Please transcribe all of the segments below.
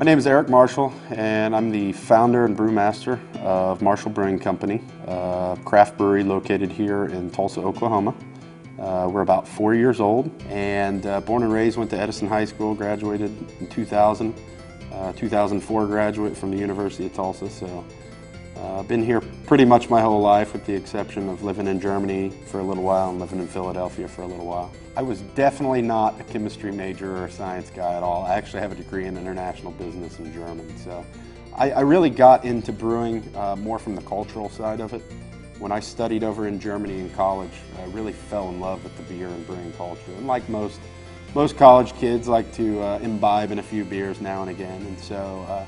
My name is Eric Marshall, and I'm the founder and brewmaster of Marshall Brewing Company, a craft brewery located here in Tulsa, Oklahoma. We're about 4 years old, and born and raised, went to Edison High School, graduated in 2000, 2004 graduate from the University of Tulsa. So I've been here pretty much my whole life, with the exception of living in Germany for a little while and living in Philadelphia for a little while. I was definitely not a chemistry major or a science guy at all. I actually have a degree in international business and German. So I really got into brewing more from the cultural side of it. When I studied over in Germany in college, I really fell in love with the beer and brewing culture. And like most college kids, like to imbibe in a few beers now and again. And so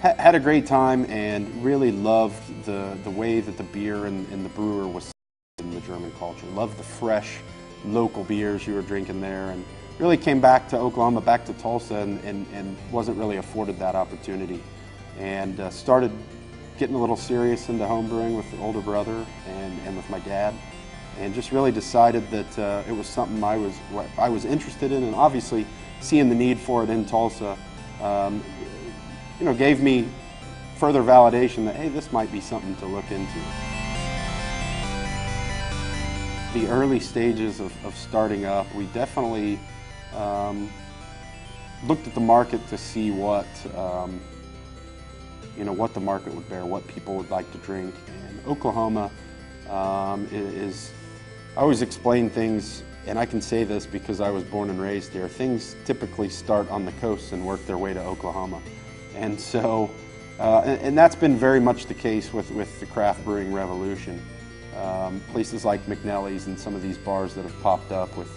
had a great time and really loved the way that the beer and the brewer was in the German culture. Loved the fresh local beers you were drinking there, and really came back to Oklahoma, back to Tulsa, and wasn't really afforded that opportunity. And started getting a little serious into home brewing with the older brother and with my dad, and just really decided that it was something I was interested in, and obviously seeing the need for it in Tulsa gave me further validation that, hey, this might be something to look into. The early stages of starting up, we definitely looked at the market to see what the market would bear, what people would like to drink. And Oklahoma is, I always explain things, and I can say this because I was born and raised here, things typically start on the coast and work their way to Oklahoma. And so, and that's been very much the case with the craft brewing revolution. Places like McNelly's and some of these bars that have popped up with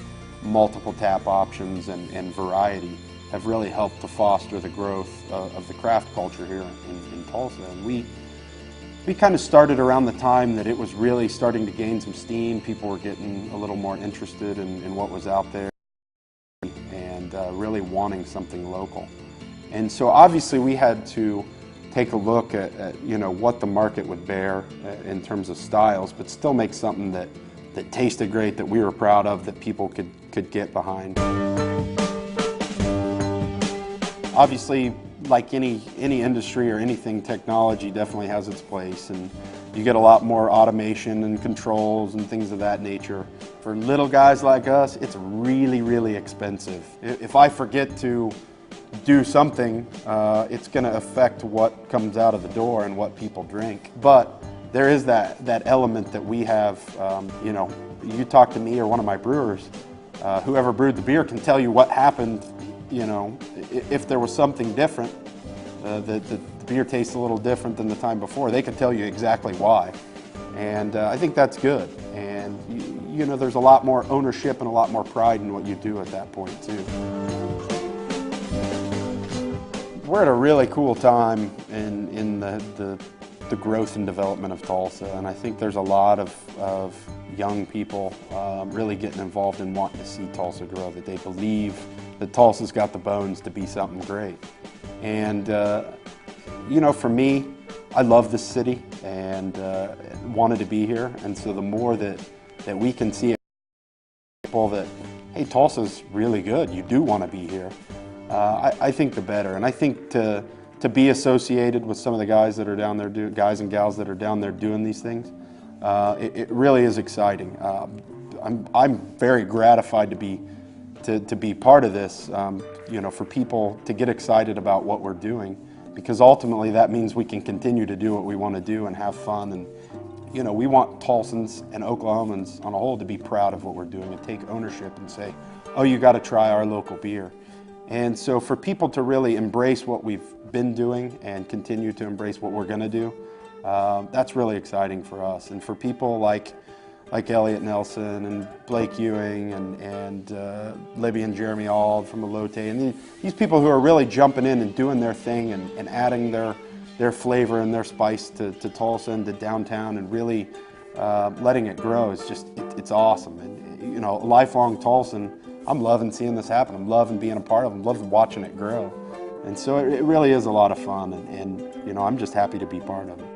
multiple tap options and variety have really helped to foster the growth of the craft culture here in Tulsa. And we kind of started around the time that it was really starting to gain some steam. People were getting a little more interested in what was out there and really wanting something local. And so obviously we had to take a look at what the market would bear in terms of styles, but still make something that tasted great, that we were proud of, that people could get behind. Obviously, like any industry or anything, technology definitely has its place, and you get a lot more automation and controls and things of that nature. For little guys like us, it's really, really expensive. If I forget to do something, it's going to affect what comes out of the door and what people drink. But there is that element that we have. You talk to me or one of my brewers, whoever brewed the beer can tell you what happened. If there was something different, the beer tastes a little different than the time before, they can tell you exactly why. And I think that's good. And there's a lot more ownership and a lot more pride in what you do at that point too. We're at a really cool time in the growth and development of Tulsa, and I think there's a lot of young people really getting involved in wanting to see Tulsa grow, that they believe that Tulsa's got the bones to be something great. And for me, I love this city and wanted to be here, and so the more that we can see people that, hey, Tulsa's really good, you do want to be here, I think the better. And I think to be associated with some of the guys that are down there, guys and gals that are down there doing these things, it really is exciting. I'm very gratified to be part of this. For people to get excited about what we're doing, because ultimately that means we can continue to do what we want to do and have fun. And we want Tulsans and Oklahomans on a whole to be proud of what we're doing and take ownership and say, oh, you got to try our local beer. And so for people to really embrace what we've been doing and continue to embrace what we're going to do, that's really exciting for us. And for people like Elliot Nelson and Blake Ewing and Libby and Jeremy Auld from Elote, and these people who are really jumping in and doing their thing and adding their flavor and their spice to Tulsa and to downtown and really letting it grow, it's awesome. And a lifelong Tulsan, I'm loving seeing this happen. I'm loving being a part of it. I'm loving watching it grow. And so it really is a lot of fun, and I'm just happy to be part of it.